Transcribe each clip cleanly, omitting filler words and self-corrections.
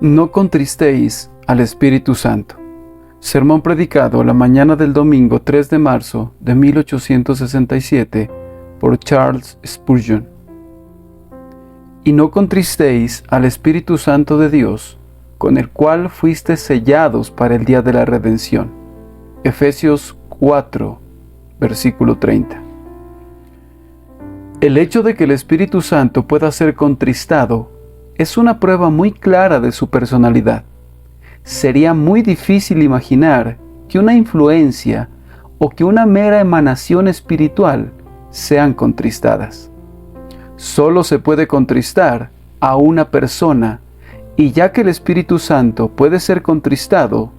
No contristéis al Espíritu Santo. Sermón predicado la mañana del domingo 3 de marzo de 1867 por Charles Spurgeon. Y no contristéis al Espíritu Santo de Dios, con el cual fuisteis sellados para el día de la redención. Efesios 4, versículo 30. El hecho de que el Espíritu Santo pueda ser contristado es una prueba muy clara de su personalidad. Sería muy difícil imaginar que una influencia o que una mera emanación espiritual sean contristadas. Solo se puede contristar a una persona, y ya que el Espíritu Santo puede ser contristado,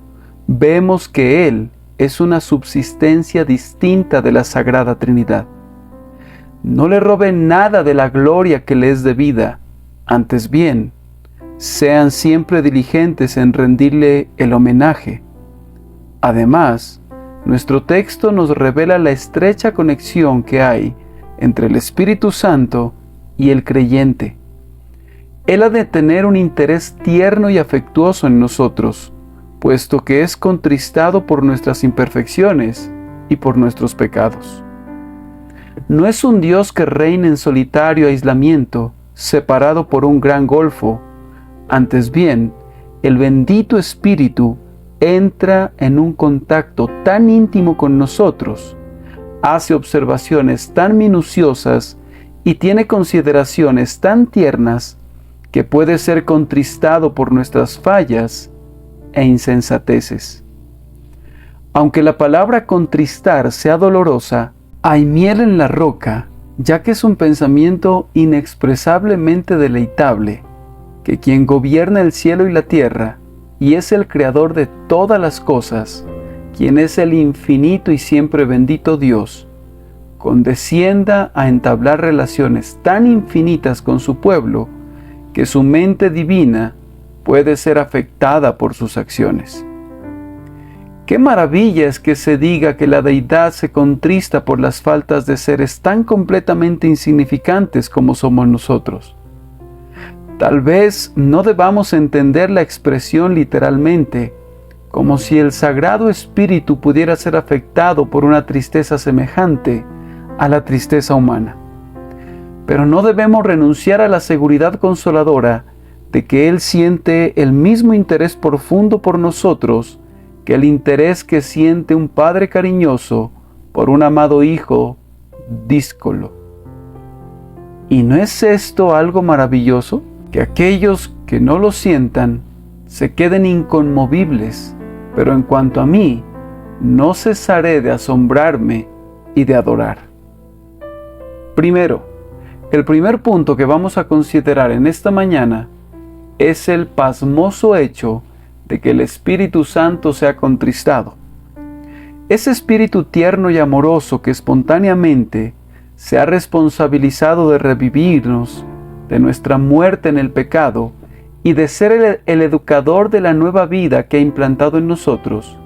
vemos que Él es una subsistencia distinta de la Sagrada Trinidad. No le roben nada de la gloria que le es debida, antes bien, sean siempre diligentes en rendirle el homenaje. Además, nuestro texto nos revela la estrecha conexión que hay entre el Espíritu Santo y el creyente. Él ha de tener un interés tierno y afectuoso en nosotros, puesto que es contristado por nuestras imperfecciones y por nuestros pecados. No es un Dios que reina en solitario aislamiento, separado por un gran golfo. Antes bien, el bendito Espíritu entra en un contacto tan íntimo con nosotros, hace observaciones tan minuciosas y tiene consideraciones tan tiernas que puede ser contristado por nuestras fallas e insensateces. Aunque la palabra contristar sea dolorosa, hay miel en la roca, ya que es un pensamiento inexpresablemente deleitable, que quien gobierna el cielo y la tierra, y es el creador de todas las cosas, quien es el infinito y siempre bendito Dios, condescienda a entablar relaciones tan infinitas con su pueblo, que su mente divina puede ser afectada por sus acciones. ¡Qué maravilla es que se diga que la deidad se contrista por las faltas de seres tan completamente insignificantes como somos nosotros! Tal vez no debamos entender la expresión literalmente, como si el Sagrado Espíritu pudiera ser afectado por una tristeza semejante a la tristeza humana. Pero no debemos renunciar a la seguridad consoladora de que Él siente el mismo interés profundo por nosotros que el interés que siente un padre cariñoso por un amado hijo díscolo. ¿Y no es esto algo maravilloso? Que aquellos que no lo sientan se queden inconmovibles, pero en cuanto a mí, no cesaré de asombrarme y de adorar. Primero, el primer punto que vamos a considerar en esta mañana es el pasmoso hecho de que el Espíritu Santo sea contristado. Ese Espíritu tierno y amoroso que espontáneamente se ha responsabilizado de revivirnos de nuestra muerte en el pecado y de ser el educador de la nueva vida que ha implantado en nosotros,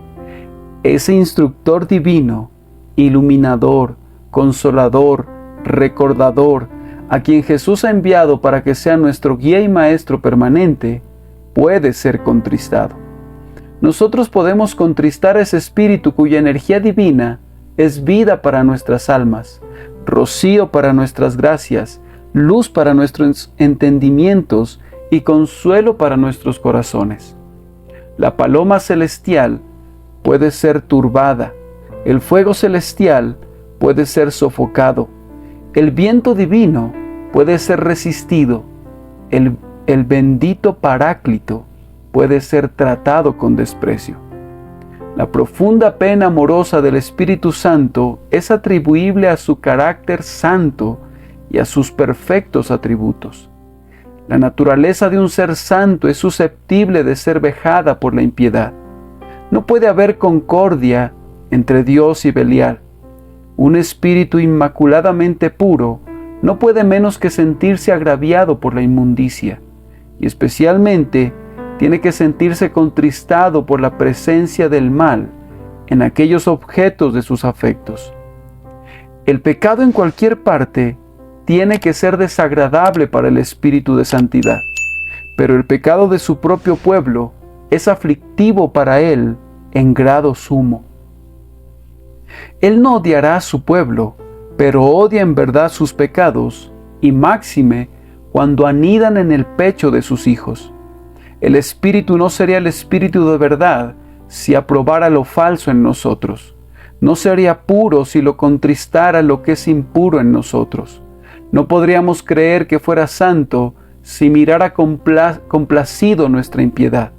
ese instructor divino, iluminador, consolador, recordador, a quien Jesús ha enviado para que sea nuestro guía y maestro permanente, puede ser contristado. Nosotros podemos contristar a ese Espíritu cuya energía divina es vida para nuestras almas, rocío para nuestras gracias, luz para nuestros entendimientos y consuelo para nuestros corazones. La paloma celestial puede ser turbada, el fuego celestial puede ser sofocado, el viento divino puede ser resistido, el bendito Paráclito puede ser tratado con desprecio. La profunda pena amorosa del Espíritu Santo es atribuible a su carácter santo y a sus perfectos atributos. La naturaleza de un ser santo es susceptible de ser vejada por la impiedad. No puede haber concordia entre Dios y Belial. Un espíritu inmaculadamente puro no puede menos que sentirse agraviado por la inmundicia, y especialmente tiene que sentirse contristado por la presencia del mal en aquellos objetos de sus afectos. El pecado en cualquier parte tiene que ser desagradable para el espíritu de santidad, pero el pecado de su propio pueblo es aflictivo para Él en grado sumo. Él no odiará a su pueblo, pero odia en verdad sus pecados, y máxime cuando anidan en el pecho de sus hijos. El Espíritu no sería el Espíritu de verdad si aprobara lo falso en nosotros. No sería puro si lo contristara lo que es impuro en nosotros. No podríamos creer que fuera santo si mirara complacido nuestra impiedad.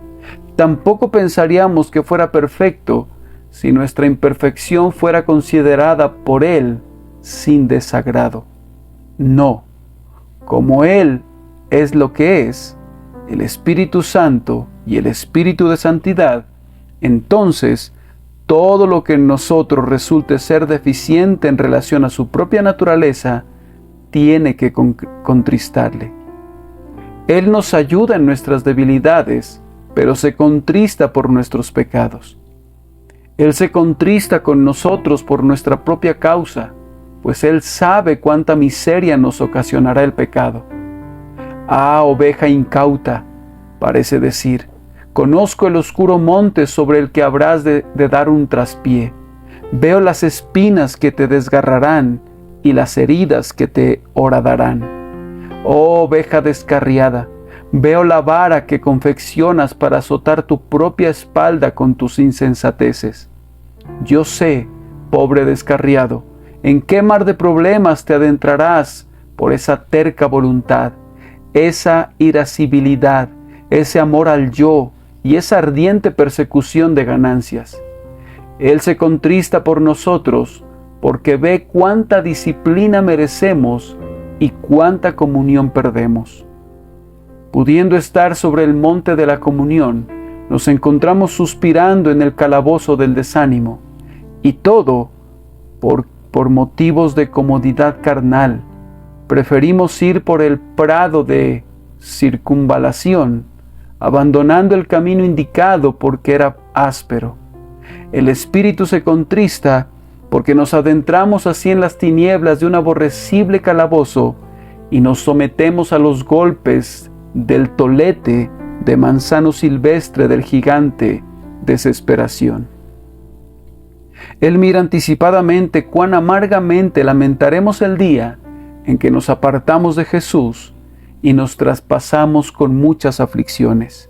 Tampoco pensaríamos que fuera perfecto si nuestra imperfección fuera considerada por Él sin desagrado. No, como Él es lo que es, el Espíritu Santo y el Espíritu de Santidad, entonces todo lo que en nosotros resulte ser deficiente en relación a su propia naturaleza, tiene que contristarle. Él nos ayuda en nuestras debilidades, pero se contrista por nuestros pecados. Él se contrista con nosotros por nuestra propia causa, pues Él sabe cuánta miseria nos ocasionará el pecado. Ah, oveja incauta, parece decir, conozco el oscuro monte sobre el que habrás de dar un traspié. Veo las espinas que te desgarrarán y las heridas que te horadarán. Oh, oveja descarriada, veo la vara que confeccionas para azotar tu propia espalda con tus insensateces. Yo sé, pobre descarriado, en qué mar de problemas te adentrarás por esa terca voluntad, esa irascibilidad, ese amor al yo y esa ardiente persecución de ganancias. Él se contrista por nosotros porque ve cuánta disciplina merecemos y cuánta comunión perdemos. Pudiendo estar sobre el monte de la comunión, nos encontramos suspirando en el calabozo del desánimo, y todo por motivos de comodidad carnal. Preferimos ir por el prado de circunvalación, abandonando el camino indicado porque era áspero. El espíritu se contrista porque nos adentramos así en las tinieblas de un aborrecible calabozo y nos sometemos a los golpes del tolete de manzano silvestre del gigante desesperación. Él mira anticipadamente cuán amargamente lamentaremos el día en que nos apartamos de Jesús y nos traspasamos con muchas aflicciones.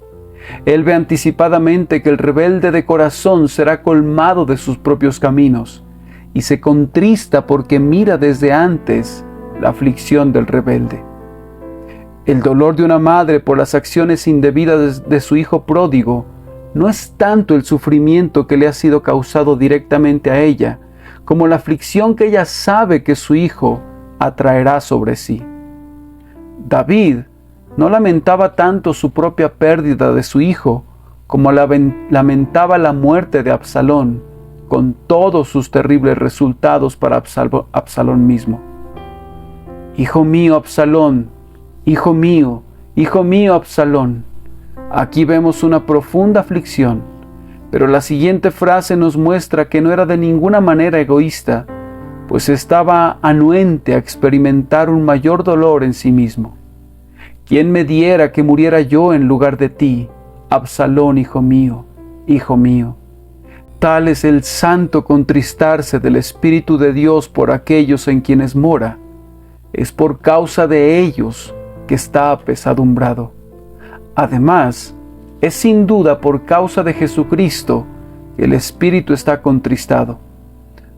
Él ve anticipadamente que el rebelde de corazón será colmado de sus propios caminos y se contrista porque mira desde antes la aflicción del rebelde. El dolor de una madre por las acciones indebidas de su hijo pródigo no es tanto el sufrimiento que le ha sido causado directamente a ella, como la aflicción que ella sabe que su hijo atraerá sobre sí. David no lamentaba tanto su propia pérdida de su hijo, como lamentaba la muerte de Absalón, con todos sus terribles resultados para Absalón mismo. Hijo mío, Absalón, hijo mío, Absalón. Aquí vemos una profunda aflicción, pero la siguiente frase nos muestra que no era de ninguna manera egoísta, pues estaba anuente a experimentar un mayor dolor en sí mismo. ¿Quién me diera que muriera yo en lugar de ti, Absalón, hijo mío, hijo mío? Tal es el santo contristarse del Espíritu de Dios por aquellos en quienes mora. Es por causa de ellos que está apesadumbrado. Además, es sin duda por causa de Jesucristo que el Espíritu está contristado.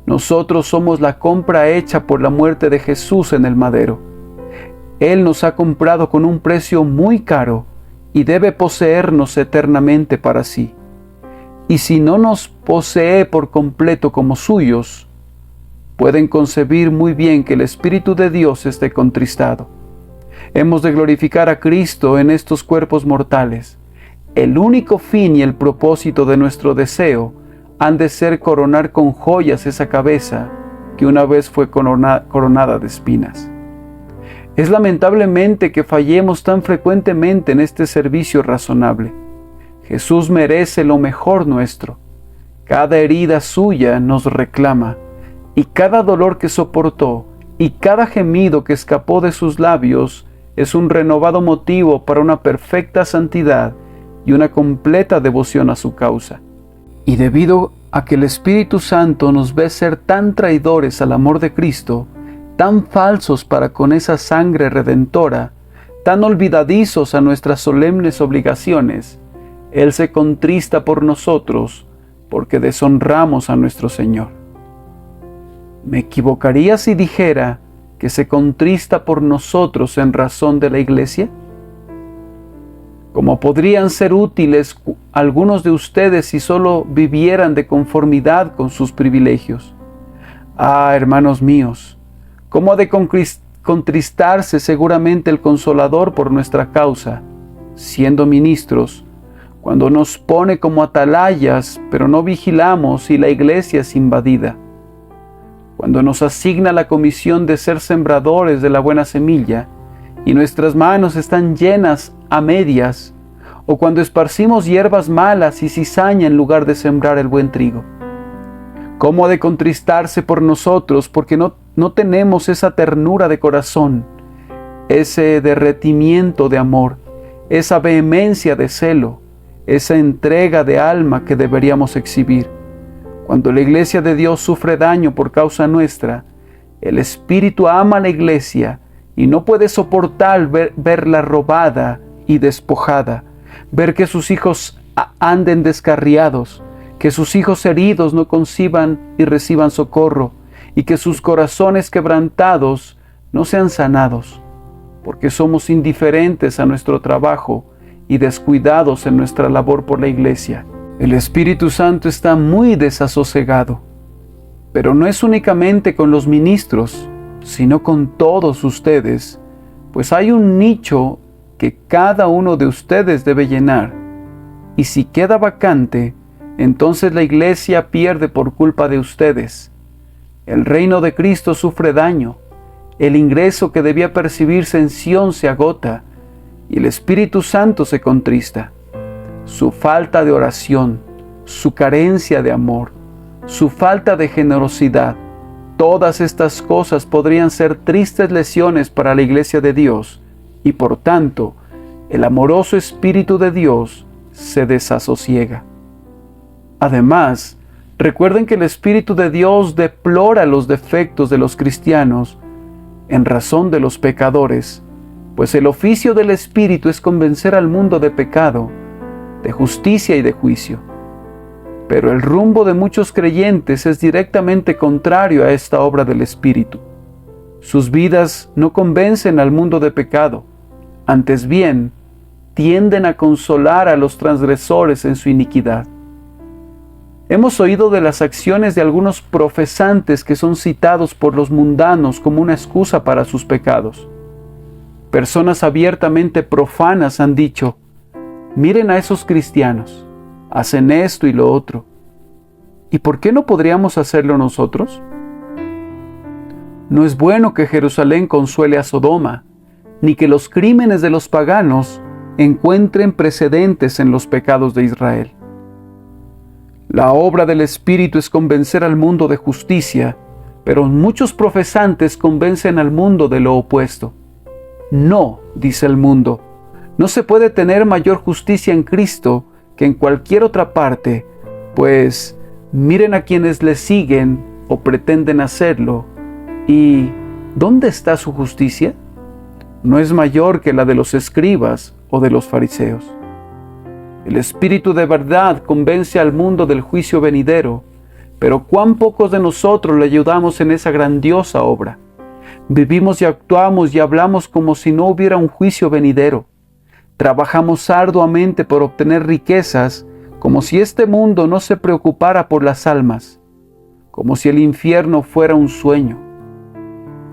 Nosotros somos la compra hecha por la muerte de Jesús en el madero. Él nos ha comprado con un precio muy caro y debe poseernos eternamente para sí. Y si no nos posee por completo como suyos, pueden concebir muy bien que el Espíritu de Dios esté contristado. Hemos de glorificar a Cristo en estos cuerpos mortales. El único fin y el propósito de nuestro deseo han de ser coronar con joyas esa cabeza que una vez fue coronada de espinas. Es lamentablemente que fallemos tan frecuentemente en este servicio razonable. Jesús merece lo mejor nuestro. Cada herida suya nos reclama, y cada dolor que soportó, y cada gemido que escapó de sus labios, es un renovado motivo para una perfecta santidad y una completa devoción a su causa. Y debido a que el Espíritu Santo nos ve ser tan traidores al amor de Cristo, tan falsos para con esa sangre redentora, tan olvidadizos a nuestras solemnes obligaciones, Él se contrista por nosotros porque deshonramos a nuestro Señor. ¿Me equivocaría si dijera que se contrista por nosotros en razón de la Iglesia? ¿Cómo podrían ser útiles algunos de ustedes si solo vivieran de conformidad con sus privilegios? Ah, hermanos míos, ¿cómo ha de contristarse seguramente el Consolador por nuestra causa, siendo ministros, cuando nos pone como atalayas, pero no vigilamos y la iglesia es invadida? Cuando nos asigna la comisión de ser sembradores de la buena semilla, y nuestras manos están llenas a medias, o cuando esparcimos hierbas malas y cizaña en lugar de sembrar el buen trigo. ¿Cómo ha de contristarse por nosotros porque no tenemos esa ternura de corazón, ese derretimiento de amor, esa vehemencia de celo, esa entrega de alma que deberíamos exhibir? Cuando la iglesia de Dios sufre daño por causa nuestra, el Espíritu ama a la iglesia y no puede soportar verla robada y despojada, ver que sus hijos anden descarriados, que sus hijos heridos no conciban y reciban socorro, y que sus corazones quebrantados no sean sanados, porque somos indiferentes a nuestro trabajo y descuidados en nuestra labor por la iglesia. El Espíritu Santo está muy desasosegado, pero no es únicamente con los ministros, sino con todos ustedes, pues hay un nicho que cada uno de ustedes debe llenar, y si queda vacante, entonces la iglesia pierde por culpa de ustedes. El reino de Cristo sufre daño, el ingreso que debía percibirse en Sión se agota, y el Espíritu Santo se contrista. Su falta de oración, su carencia de amor, su falta de generosidad, todas estas cosas podrían ser tristes lesiones para la iglesia de Dios, y por tanto, el amoroso Espíritu de Dios se desasosiega. Además, recuerden que el Espíritu de Dios deplora los defectos de los cristianos en razón de los pecadores, pues el oficio del Espíritu es convencer al mundo de pecado, de justicia y de juicio. Pero el rumbo de muchos creyentes es directamente contrario a esta obra del Espíritu. Sus vidas no convencen al mundo de pecado, antes bien, tienden a consolar a los transgresores en su iniquidad. Hemos oído de las acciones de algunos profesantes que son citados por los mundanos como una excusa para sus pecados. Personas abiertamente profanas han dicho: miren a esos cristianos, hacen esto y lo otro. ¿Y por qué no podríamos hacerlo nosotros? No es bueno que Jerusalén consuele a Sodoma, ni que los crímenes de los paganos encuentren precedentes en los pecados de Israel. La obra del Espíritu es convencer al mundo de justicia, pero muchos profesantes convencen al mundo de lo opuesto. No, dice el mundo, no se puede tener mayor justicia en Cristo que en cualquier otra parte, pues miren a quienes le siguen o pretenden hacerlo, y ¿dónde está su justicia? No es mayor que la de los escribas o de los fariseos. El Espíritu de verdad convence al mundo del juicio venidero, pero cuán pocos de nosotros le ayudamos en esa grandiosa obra. Vivimos y actuamos y hablamos como si no hubiera un juicio venidero. Trabajamos arduamente por obtener riquezas, como si este mundo no se preocupara por las almas, como si el infierno fuera un sueño.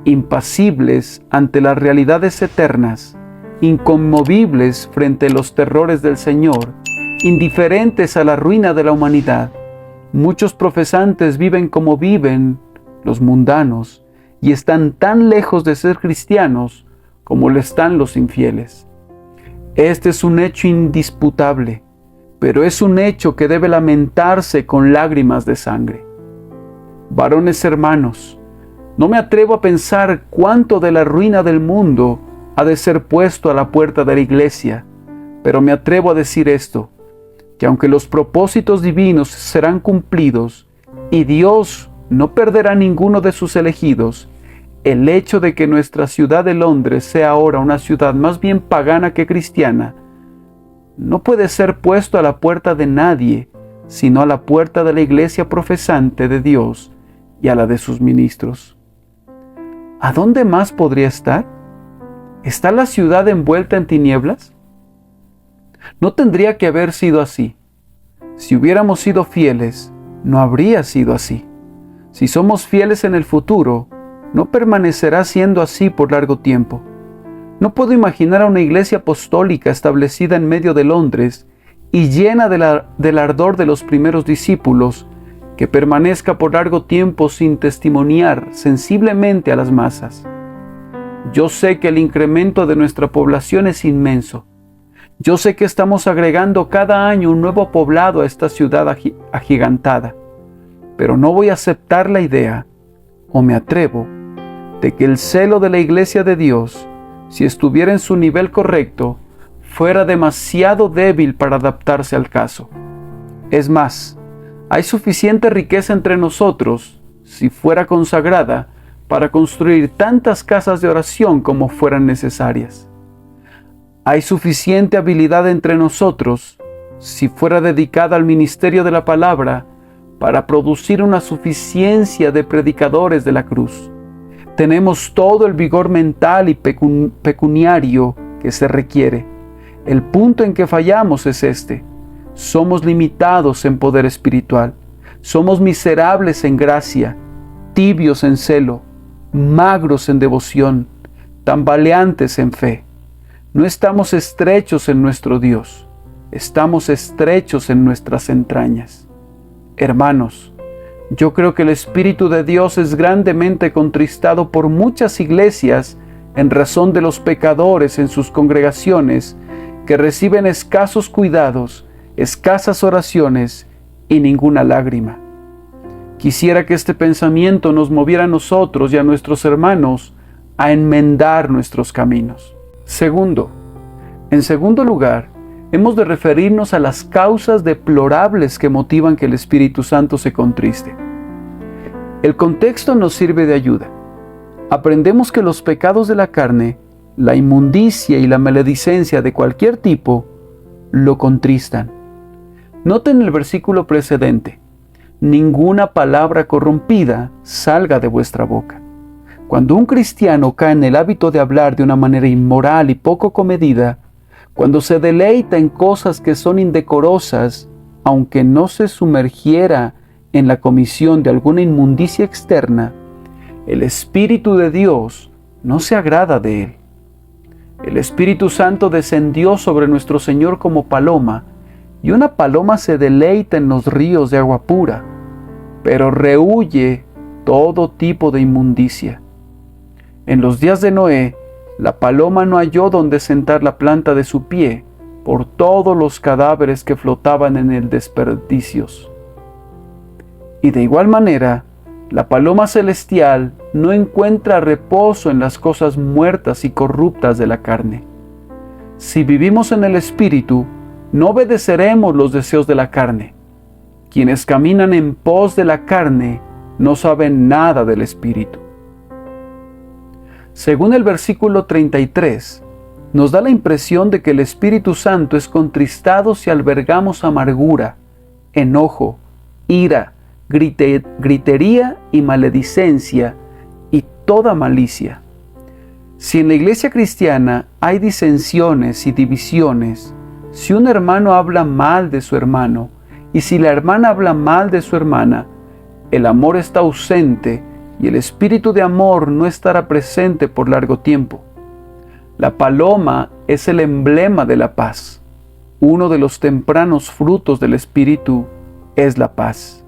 Impasibles ante las realidades eternas, inconmovibles frente a los terrores del Señor, indiferentes a la ruina de la humanidad, muchos profesantes viven como viven los mundanos y están tan lejos de ser cristianos como lo están los infieles. Este es un hecho indisputable, pero es un hecho que debe lamentarse con lágrimas de sangre. Varones hermanos, no me atrevo a pensar cuánto de la ruina del mundo ha de ser puesto a la puerta de la iglesia, pero me atrevo a decir esto, que aunque los propósitos divinos serán cumplidos y Dios no perderá ninguno de sus elegidos, el hecho de que nuestra ciudad de Londres sea ahora una ciudad más bien pagana que cristiana, no puede ser puesto a la puerta de nadie, sino a la puerta de la iglesia profesante de Dios y a la de sus ministros. ¿A dónde más podría estar? ¿Está la ciudad envuelta en tinieblas? No tendría que haber sido así. Si hubiéramos sido fieles, no habría sido así. Si somos fieles en el futuro, no permanecerá siendo así por largo tiempo. No puedo imaginar a una iglesia apostólica establecida en medio de Londres y llena del ardor de los primeros discípulos, que permanezca por largo tiempo sin testimoniar sensiblemente a las masas. Yo sé que el incremento de nuestra población es inmenso. Yo sé que estamos agregando cada año un nuevo poblado a esta ciudad agigantada, pero no voy a aceptar la idea, o me atrevo, de que el celo de la Iglesia de Dios, si estuviera en su nivel correcto, fuera demasiado débil para adaptarse al caso. Es más, hay suficiente riqueza entre nosotros, si fuera consagrada, para construir tantas casas de oración como fueran necesarias. Hay suficiente habilidad entre nosotros, si fuera dedicada al ministerio de la palabra, para producir una suficiencia de predicadores de la cruz. Tenemos todo el vigor mental y pecuniario que se requiere. El punto en que fallamos es este: somos limitados en poder espiritual, somos miserables en gracia, tibios en celo, magros en devoción, tambaleantes en fe. No estamos estrechos en nuestro Dios, estamos estrechos en nuestras entrañas. Hermanos, yo creo que el Espíritu de Dios es grandemente contristado por muchas iglesias en razón de los pecadores en sus congregaciones que reciben escasos cuidados, escasas oraciones y ninguna lágrima. Quisiera que este pensamiento nos moviera a nosotros y a nuestros hermanos a enmendar nuestros caminos. En segundo lugar, hemos de referirnos a las causas deplorables que motivan que el Espíritu Santo se contriste. El contexto nos sirve de ayuda. Aprendemos que los pecados de la carne, la inmundicia y la maledicencia de cualquier tipo, lo contristan. Noten el versículo precedente: ninguna palabra corrompida salga de vuestra boca. Cuando un cristiano cae en el hábito de hablar de una manera inmoral y poco comedida, cuando se deleita en cosas que son indecorosas, aunque no se sumergiera en la comisión de alguna inmundicia externa, el Espíritu de Dios no se agrada de él. El Espíritu Santo descendió sobre nuestro Señor como paloma, y una paloma se deleita en los ríos de agua pura, pero rehúye todo tipo de inmundicia. En los días de Noé, la paloma no halló donde sentar la planta de su pie por todos los cadáveres que flotaban en el desperdicios. Y de igual manera, la paloma celestial no encuentra reposo en las cosas muertas y corruptas de la carne. Si vivimos en el Espíritu, no obedeceremos los deseos de la carne. Quienes caminan en pos de la carne no saben nada del Espíritu. Según el versículo 33, nos da la impresión de que el Espíritu Santo es contristado si albergamos amargura, enojo, ira, gritería y maledicencia y toda malicia. Si en la iglesia cristiana hay disensiones y divisiones, si un hermano habla mal de su hermano y si la hermana habla mal de su hermana, el amor está ausente y el espíritu de amor no estará presente por largo tiempo. La paloma es el emblema de la paz. Uno de los tempranos frutos del Espíritu es la paz.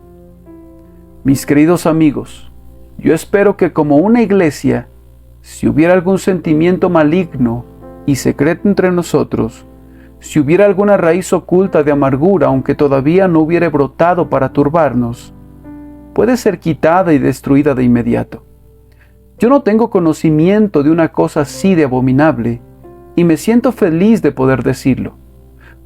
Mis queridos amigos, yo espero que como una iglesia, si hubiera algún sentimiento maligno y secreto entre nosotros, si hubiera alguna raíz oculta de amargura, aunque todavía no hubiera brotado para turbarnos, puede ser quitada y destruida de inmediato. Yo no tengo conocimiento de una cosa así de abominable, y me siento feliz de poder decirlo.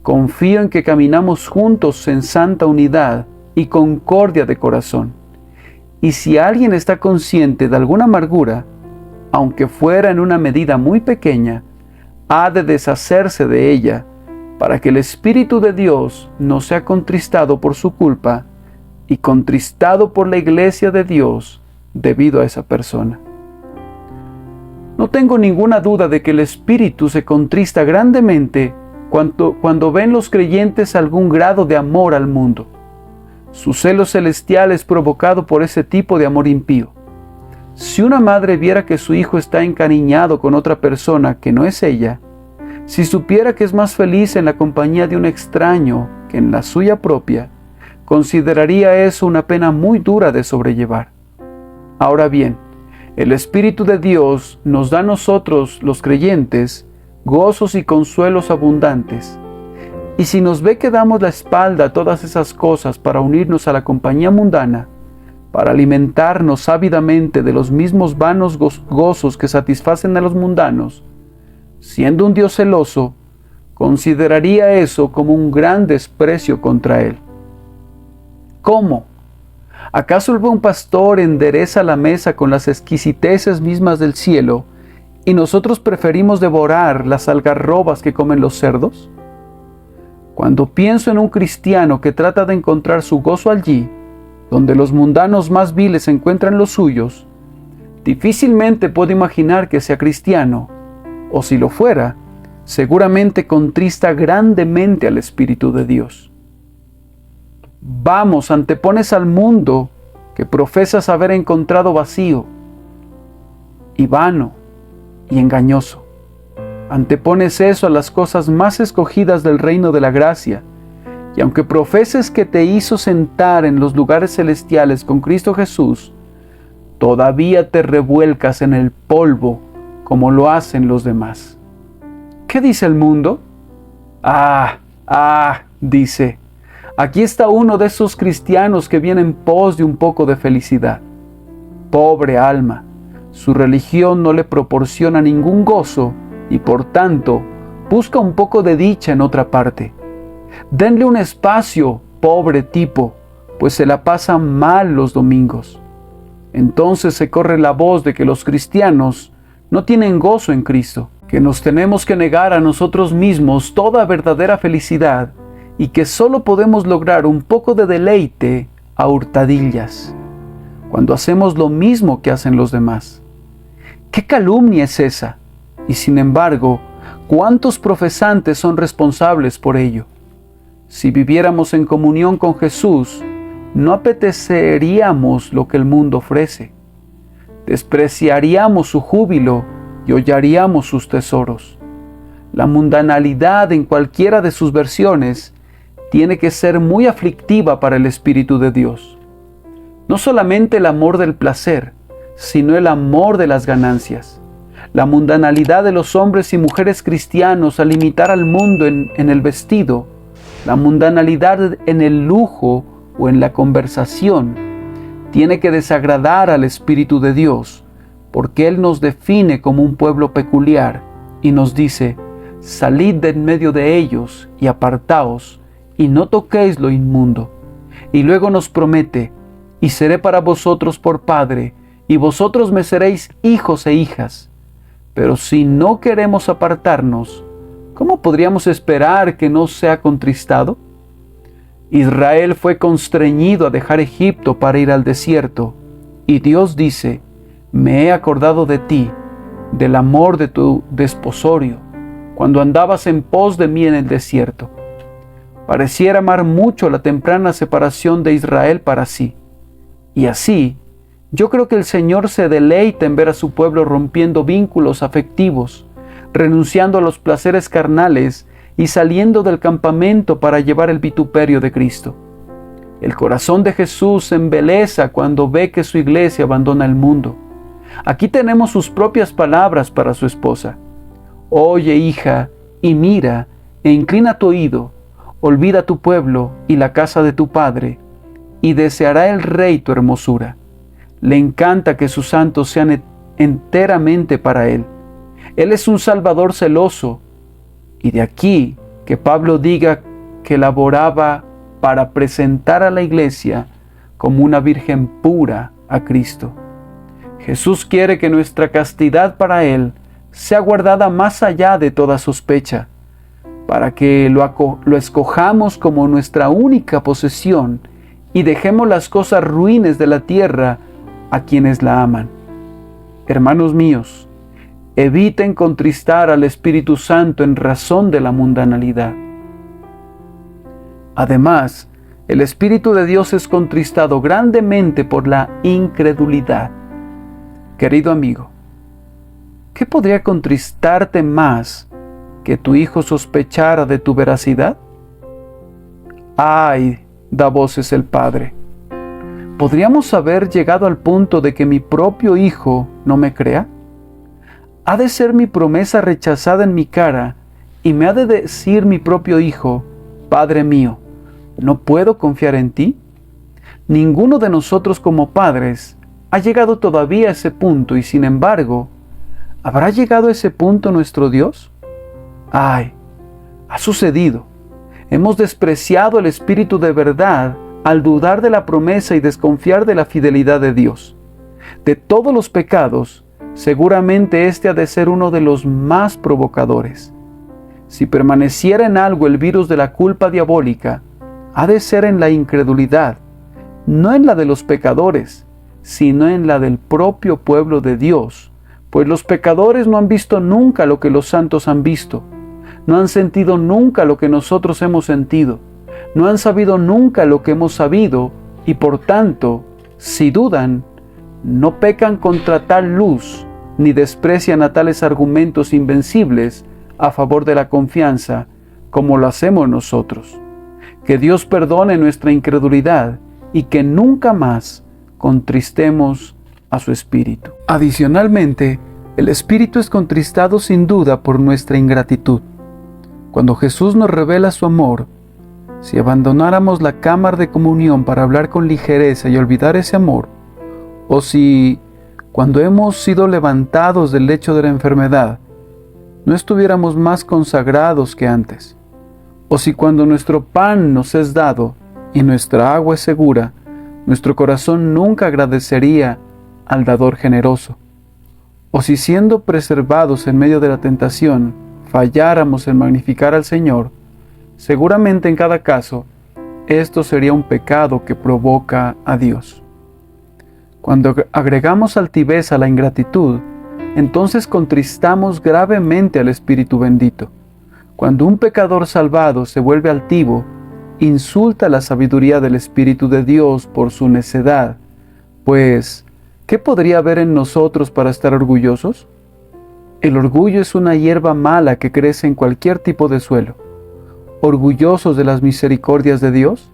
Confío en que caminamos juntos en santa unidad y concordia de corazón. Y si alguien está consciente de alguna amargura, aunque fuera en una medida muy pequeña, ha de deshacerse de ella, para que el Espíritu de Dios no sea contristado por su culpa y contristado por la iglesia de Dios debido a esa persona. No tengo ninguna duda de que el Espíritu se contrista grandemente cuando ven los creyentes algún grado de amor al mundo. Su celo celestial es provocado por ese tipo de amor impío. Si una madre viera que su hijo está encariñado con otra persona que no es ella, si supiera que es más feliz en la compañía de un extraño que en la suya propia, consideraría eso una pena muy dura de sobrellevar. Ahora bien, el Espíritu de Dios nos da a nosotros, los creyentes, gozos y consuelos abundantes. Y si nos ve que damos la espalda a todas esas cosas para unirnos a la compañía mundana, para alimentarnos ávidamente de los mismos vanos gozos que satisfacen a los mundanos, siendo un Dios celoso, consideraría eso como un gran desprecio contra Él. ¿Cómo? ¿Acaso el buen pastor endereza la mesa con las exquisiteces mismas del cielo y nosotros preferimos devorar las algarrobas que comen los cerdos? Cuando pienso en un cristiano que trata de encontrar su gozo allí, donde los mundanos más viles encuentran los suyos, difícilmente puedo imaginar que sea cristiano, o si lo fuera, seguramente contrista grandemente al Espíritu de Dios. Vamos, antepones al mundo que profesas haber encontrado vacío y vano y engañoso. Antepones eso a las cosas más escogidas del reino de la gracia, y aunque profeses que te hizo sentar en los lugares celestiales con Cristo Jesús, todavía te revuelcas en el polvo como lo hacen los demás. ¿Qué dice el mundo? Dice, aquí está uno de esos cristianos que vienen en pos de un poco de felicidad. Pobre alma, su religión no le proporciona ningún gozo y por tanto busca un poco de dicha en otra parte. Denle un espacio, pobre tipo, pues se la pasa mal los domingos. Entonces se corre la voz de que los cristianos no tienen gozo en Cristo, que nos tenemos que negar a nosotros mismos toda verdadera felicidad y que solo podemos lograr un poco de deleite a hurtadillas, cuando hacemos lo mismo que hacen los demás. ¿Qué calumnia es esa? Y sin embargo, ¿cuántos profesantes son responsables por ello? Si viviéramos en comunión con Jesús, no apeteceríamos lo que el mundo ofrece. Despreciaríamos su júbilo y hollaríamos sus tesoros. La mundanalidad en cualquiera de sus versiones tiene que ser muy aflictiva para el Espíritu de Dios. No solamente el amor del placer, sino el amor de las ganancias. La mundanalidad de los hombres y mujeres cristianos al imitar al mundo en el vestido, la mundanalidad en el lujo o en la conversación, tiene que desagradar al Espíritu de Dios, porque Él nos define como un pueblo peculiar y nos dice, salid de en medio de ellos y apartaos, y no toquéis lo inmundo. Y luego nos promete, y seré para vosotros por padre, y vosotros me seréis hijos e hijas. Pero si no queremos apartarnos, ¿cómo podríamos esperar que no sea contristado? Israel fue constreñido a dejar Egipto para ir al desierto, y Dios dice, me he acordado de ti, del amor de tu desposorio, cuando andabas en pos de mí en el desierto. Pareciera amar mucho la temprana separación de Israel para sí. Y así, yo creo que el Señor se deleita en ver a su pueblo rompiendo vínculos afectivos, renunciando a los placeres carnales y saliendo del campamento para llevar el vituperio de Cristo. El corazón de Jesús se embeleza cuando ve que su iglesia abandona el mundo. Aquí tenemos sus propias palabras para su esposa. Oye, hija, y mira, e inclina tu oído, olvida tu pueblo y la casa de tu padre, y deseará el rey tu hermosura. Le encanta que sus santos sean enteramente para Él. Él es un Salvador celoso, y de aquí que Pablo diga que laboraba para presentar a la iglesia como una virgen pura a Cristo. Jesús quiere que nuestra castidad para Él sea guardada más allá de toda sospecha, para que lo escojamos como nuestra única posesión y dejemos las cosas ruines de la tierra a quienes la aman. Hermanos míos, eviten contristar al Espíritu Santo en razón de la mundanalidad. Además, el Espíritu de Dios es contristado grandemente por la incredulidad. Querido amigo, ¿qué podría contristarte más que tu hijo sospechara de tu veracidad? ¡Ay!, da voces el padre. ¿Podríamos haber llegado al punto de que mi propio hijo no me crea? ¿Ha de ser mi promesa rechazada en mi cara y me ha de decir mi propio hijo, Padre mío, ¿no puedo confiar en ti? Ninguno de nosotros como padres ha llegado todavía a ese punto y sin embargo, ¿habrá llegado a ese punto nuestro Dios? ¡Ay! Ha sucedido. Hemos despreciado el Espíritu de verdad al dudar de la promesa y desconfiar de la fidelidad de Dios. De todos los pecados, seguramente este ha de ser uno de los más provocadores. Si permaneciera en algo el virus de la culpa diabólica, ha de ser en la incredulidad, no en la de los pecadores, sino en la del propio pueblo de Dios, pues los pecadores no han visto nunca lo que los santos han visto, no han sentido nunca lo que nosotros hemos sentido, no han sabido nunca lo que hemos sabido, y por tanto, si dudan, no pecan contra tal luz, ni desprecian a tales argumentos invencibles a favor de la confianza, como lo hacemos nosotros. Que Dios perdone nuestra incredulidad y que nunca más contristemos a su Espíritu. Adicionalmente, el Espíritu es contristado sin duda por nuestra ingratitud. Cuando Jesús nos revela su amor, si abandonáramos la cámara de comunión para hablar con ligereza y olvidar ese amor, o si, cuando hemos sido levantados del lecho de la enfermedad, no estuviéramos más consagrados que antes, o si cuando nuestro pan nos es dado y nuestra agua es segura, nuestro corazón nunca agradecería al dador generoso, o si siendo preservados en medio de la tentación, falláramos en magnificar al Señor, seguramente en cada caso, esto sería un pecado que provoca a Dios. Cuando agregamos altivez a la ingratitud, entonces contristamos gravemente al Espíritu bendito. Cuando un pecador salvado se vuelve altivo, insulta la sabiduría del Espíritu de Dios por su necedad, pues, ¿qué podría haber en nosotros para estar orgullosos? El orgullo es una hierba mala que crece en cualquier tipo de suelo. ¿Orgullosos de las misericordias de Dios?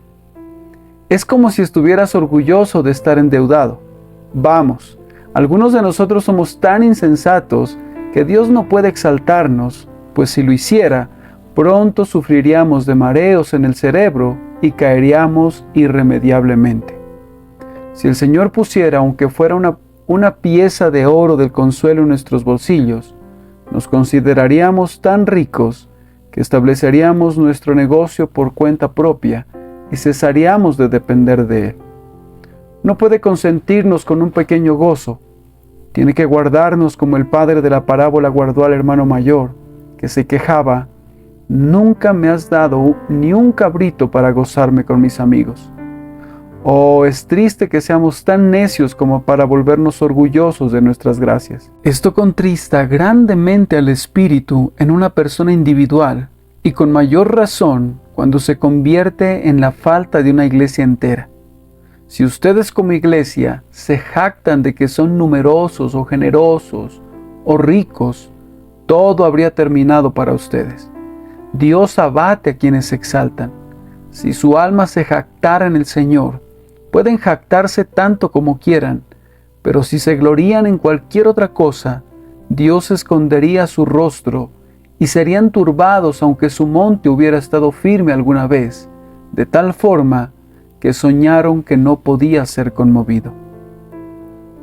Es como si estuvieras orgulloso de estar endeudado. Vamos, algunos de nosotros somos tan insensatos que Dios no puede exaltarnos, pues si lo hiciera, pronto sufriríamos de mareos en el cerebro y caeríamos irremediablemente. Si el Señor pusiera, aunque fuera una pieza de oro del consuelo en nuestros bolsillos, nos consideraríamos tan ricos que estableceríamos nuestro negocio por cuenta propia y cesaríamos de depender de Él. No puede consentirnos con un pequeño gozo. Tiene que guardarnos como el padre de la parábola guardó al hermano mayor, que se quejaba: «Nunca me has dado ni un cabrito para gozarme con mis amigos». Oh, es triste que seamos tan necios como para volvernos orgullosos de nuestras gracias. Esto contrista grandemente al Espíritu en una persona individual, y con mayor razón cuando se convierte en la falta de una iglesia entera. Si ustedes como iglesia se jactan de que son numerosos o generosos o ricos, todo habría terminado para ustedes. Dios abate a quienes se exaltan. Si su alma se jactara en el Señor, pueden jactarse tanto como quieran, pero si se glorían en cualquier otra cosa, Dios escondería su rostro y serían turbados aunque su monte hubiera estado firme alguna vez, de tal forma que soñaron que no podía ser conmovido.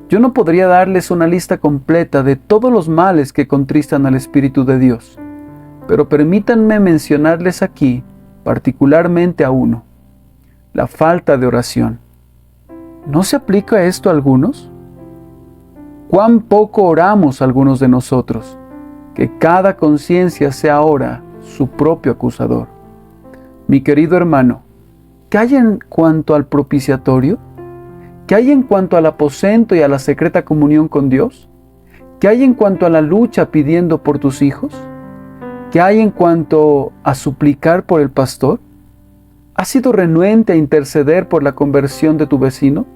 Yo no podría darles una lista completa de todos los males que contristan al Espíritu de Dios, pero permítanme mencionarles aquí particularmente a uno: la falta de oración. ¿No se aplica esto a algunos? ¿Cuán poco oramos algunos de nosotros? Que cada conciencia sea ahora su propio acusador. Mi querido hermano, ¿qué hay en cuanto al propiciatorio? ¿Qué hay en cuanto al aposento y a la secreta comunión con Dios? ¿Qué hay en cuanto a la lucha pidiendo por tus hijos? ¿Qué hay en cuanto a suplicar por el pastor? ¿Has sido renuente a interceder por la conversión de tu vecino?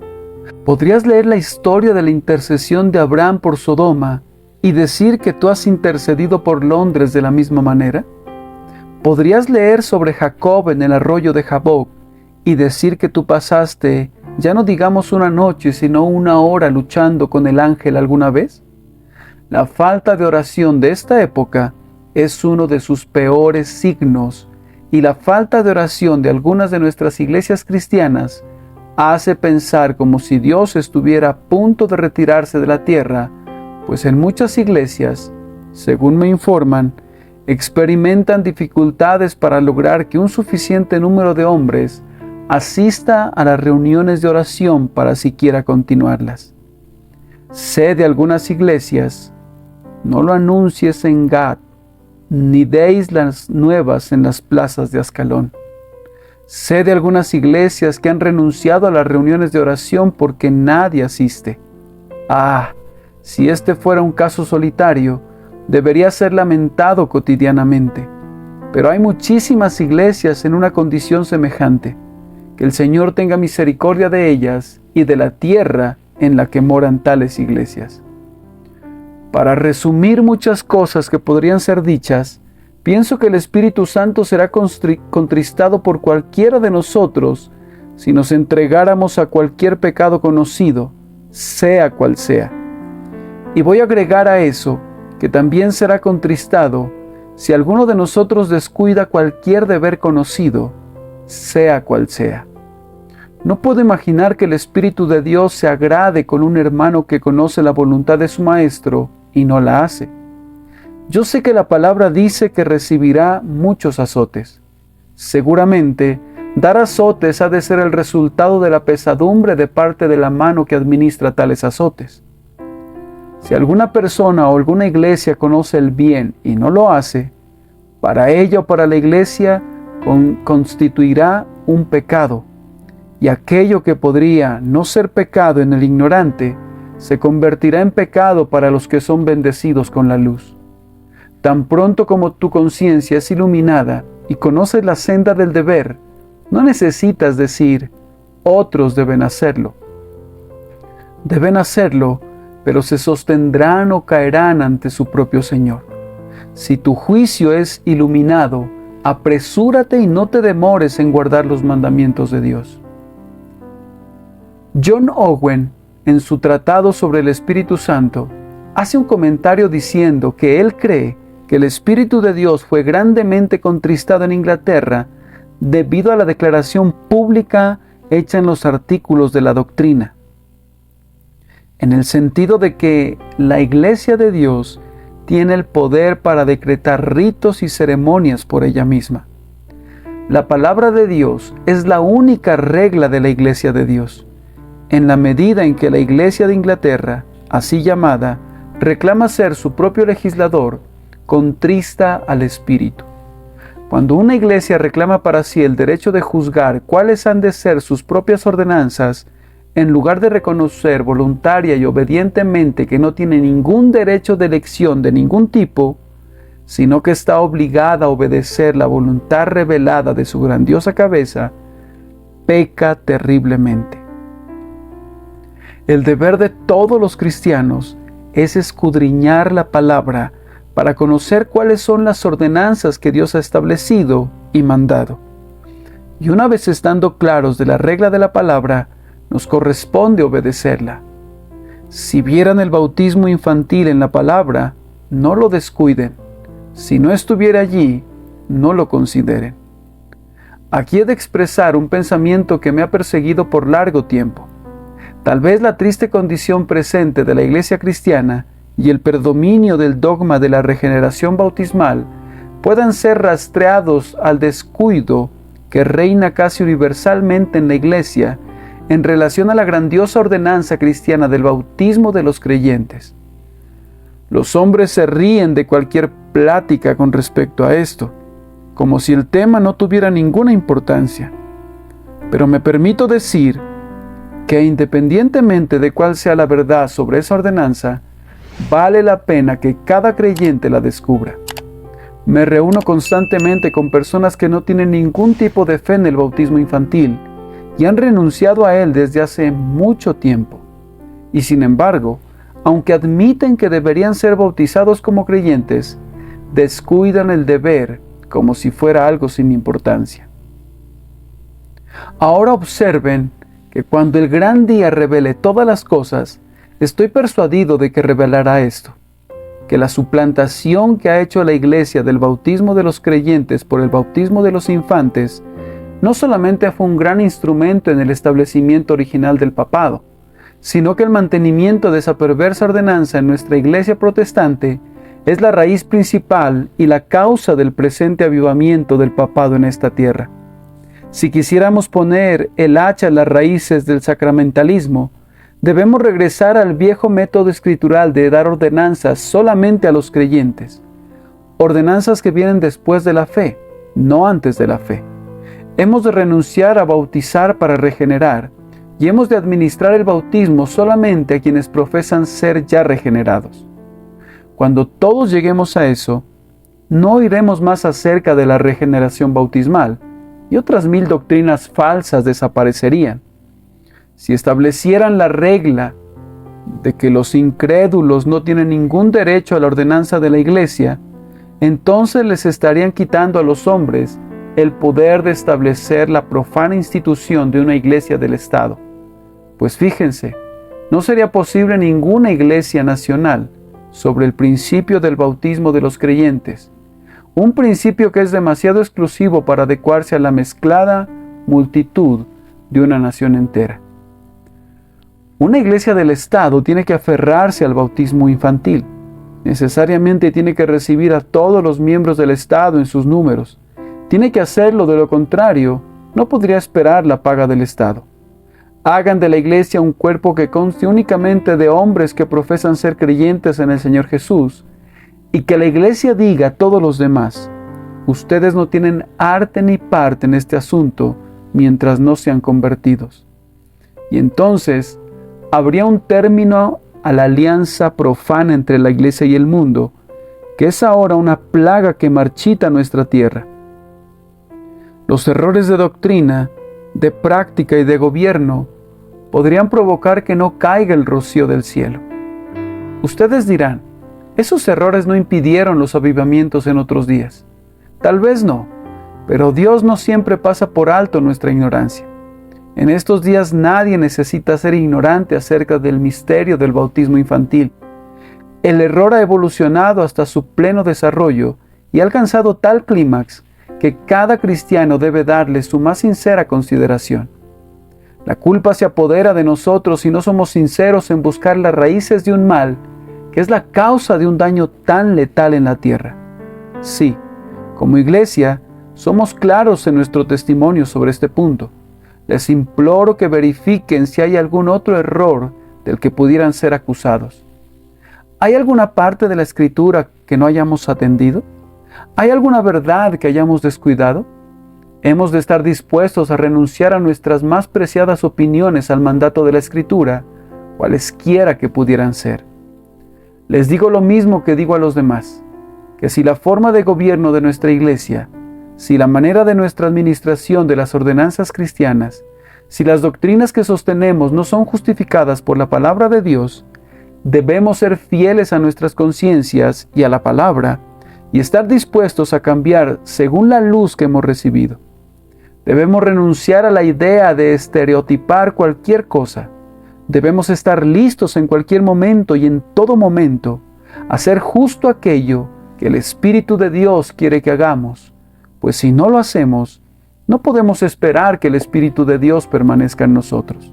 ¿Podrías leer la historia de la intercesión de Abraham por Sodoma y decir que tú has intercedido por Londres de la misma manera? ¿Podrías leer sobre Jacob en el arroyo de Jaboc y decir que tú pasaste, ya no digamos una noche, sino una hora luchando con el ángel alguna vez? La falta de oración de esta época es uno de sus peores signos, y la falta de oración de algunas de nuestras iglesias cristianas hace pensar como si Dios estuviera a punto de retirarse de la tierra, pues en muchas iglesias, según me informan, experimentan dificultades para lograr que un suficiente número de hombres asista a las reuniones de oración para siquiera continuarlas. Sé de algunas iglesias: no lo anuncies en Gad, ni deis las nuevas en las plazas de Ascalón. Sé de algunas iglesias que han renunciado a las reuniones de oración porque nadie asiste. Si este fuera un caso solitario, debería ser lamentado cotidianamente. Pero hay muchísimas iglesias en una condición semejante. Que el Señor tenga misericordia de ellas y de la tierra en la que moran tales iglesias. Para resumir muchas cosas que podrían ser dichas, pienso que el Espíritu Santo será contristado por cualquiera de nosotros si nos entregáramos a cualquier pecado conocido, sea cual sea. Y voy a agregar a eso que también será contristado si alguno de nosotros descuida cualquier deber conocido, sea cual sea. No puedo imaginar que el Espíritu de Dios se agrade con un hermano que conoce la voluntad de su Maestro y no la hace. Yo sé que la palabra dice que recibirá muchos azotes. Seguramente, dar azotes ha de ser el resultado de la pesadumbre de parte de la mano que administra tales azotes. Si alguna persona o alguna iglesia conoce el bien y no lo hace, para ella o para la iglesia constituirá un pecado, y aquello que podría no ser pecado en el ignorante, se convertirá en pecado para los que son bendecidos con la luz. Tan pronto como tu conciencia es iluminada y conoces la senda del deber, no necesitas decir: otros deben hacerlo. Deben hacerlo, pero se sostendrán o caerán ante su propio Señor. Si tu juicio es iluminado, apresúrate y no te demores en guardar los mandamientos de Dios. John Owen, en su tratado sobre el Espíritu Santo, hace un comentario diciendo que él cree que el Espíritu de Dios fue grandemente contristado en Inglaterra debido a la declaración pública hecha en los artículos de la doctrina, en el sentido de que la Iglesia de Dios tiene el poder para decretar ritos y ceremonias por ella misma. La palabra de Dios es la única regla de la Iglesia de Dios. En la medida en que la Iglesia de Inglaterra, así llamada, reclama ser su propio legislador, contrista al Espíritu. Cuando una iglesia reclama para sí el derecho de juzgar cuáles han de ser sus propias ordenanzas, en lugar de reconocer voluntaria y obedientemente que no tiene ningún derecho de elección de ningún tipo, sino que está obligada a obedecer la voluntad revelada de su grandiosa cabeza, peca terriblemente. El deber de todos los cristianos es escudriñar la palabra para conocer cuáles son las ordenanzas que Dios ha establecido y mandado. Y una vez estando claros de la regla de la palabra, nos corresponde obedecerla. Si vieran el bautismo infantil en la palabra, no lo descuiden. Si no estuviera allí, no lo consideren. Aquí he de expresar un pensamiento que me ha perseguido por largo tiempo. Tal vez la triste condición presente de la Iglesia cristiana y el predominio del dogma de la regeneración bautismal puedan ser rastreados al descuido que reina casi universalmente en la Iglesia en relación a la grandiosa ordenanza cristiana del bautismo de los creyentes. Los hombres se ríen de cualquier plática con respecto a esto, como si el tema no tuviera ninguna importancia. Pero me permito decir que independientemente de cuál sea la verdad sobre esa ordenanza, vale la pena que cada creyente la descubra. Me reúno constantemente con personas que no tienen ningún tipo de fe en el bautismo infantil y han renunciado a él desde hace mucho tiempo. Y sin embargo, aunque admiten que deberían ser bautizados como creyentes, descuidan el deber como si fuera algo sin importancia. Ahora observen que cuando el gran día revele todas las cosas, estoy persuadido de que revelará esto, que la suplantación que ha hecho la Iglesia del bautismo de los creyentes por el bautismo de los infantes no solamente fue un gran instrumento en el establecimiento original del papado, sino que el mantenimiento de esa perversa ordenanza en nuestra Iglesia protestante es la raíz principal y la causa del presente avivamiento del papado en esta tierra. Si quisiéramos poner el hacha en las raíces del sacramentalismo, debemos regresar al viejo método escritural de dar ordenanzas solamente a los creyentes. Ordenanzas que vienen después de la fe, no antes de la fe. Hemos de renunciar a bautizar para regenerar, y hemos de administrar el bautismo solamente a quienes profesan ser ya regenerados. Cuando todos lleguemos a eso, no oiremos más acerca de la regeneración bautismal, y otras 1000 doctrinas falsas desaparecerían. Si establecieran la regla de que los incrédulos no tienen ningún derecho a la ordenanza de la Iglesia, entonces les estarían quitando a los hombres el poder de establecer la profana institución de una iglesia del Estado. Pues fíjense, no sería posible ninguna iglesia nacional sobre el principio del bautismo de los creyentes, un principio que es demasiado exclusivo para adecuarse a la mezclada multitud de una nación entera. Una iglesia del Estado tiene que aferrarse al bautismo infantil. Necesariamente tiene que recibir a todos los miembros del Estado en sus números. Tiene que hacerlo, de lo contrario, no podría esperar la paga del Estado. Hagan de la iglesia un cuerpo que conste únicamente de hombres que profesan ser creyentes en el Señor Jesús, y que la iglesia diga a todos los demás: ustedes no tienen arte ni parte en este asunto mientras no sean convertidos. Y entonces habría un término a la alianza profana entre la iglesia y el mundo, que es ahora una plaga que marchita nuestra tierra. Los errores de doctrina, de práctica y de gobierno podrían provocar que no caiga el rocío del cielo. Ustedes dirán: esos errores no impidieron los avivamientos en otros días. Tal vez no, pero Dios no siempre pasa por alto nuestra ignorancia. En estos días nadie necesita ser ignorante acerca del misterio del bautismo infantil. El error ha evolucionado hasta su pleno desarrollo y ha alcanzado tal clímax que cada cristiano debe darle su más sincera consideración. La culpa se apodera de nosotros si no somos sinceros en buscar las raíces de un mal que es la causa de un daño tan letal en la tierra. Sí, como iglesia, somos claros en nuestro testimonio sobre este punto. Les imploro que verifiquen si hay algún otro error del que pudieran ser acusados. ¿Hay alguna parte de la Escritura que no hayamos atendido? ¿Hay alguna verdad que hayamos descuidado? Hemos de estar dispuestos a renunciar a nuestras más preciadas opiniones al mandato de la Escritura, cualesquiera que pudieran ser. Les digo lo mismo que digo a los demás, que si la forma de gobierno de nuestra iglesia, si la manera de nuestra administración de las ordenanzas cristianas, si las doctrinas que sostenemos no son justificadas por la palabra de Dios, debemos ser fieles a nuestras conciencias y a la palabra, y estar dispuestos a cambiar según la luz que hemos recibido. Debemos renunciar a la idea de estereotipar cualquier cosa. Debemos estar listos en cualquier momento y en todo momento a hacer justo aquello que el Espíritu de Dios quiere que hagamos, pues si no lo hacemos, no podemos esperar que el Espíritu de Dios permanezca en nosotros.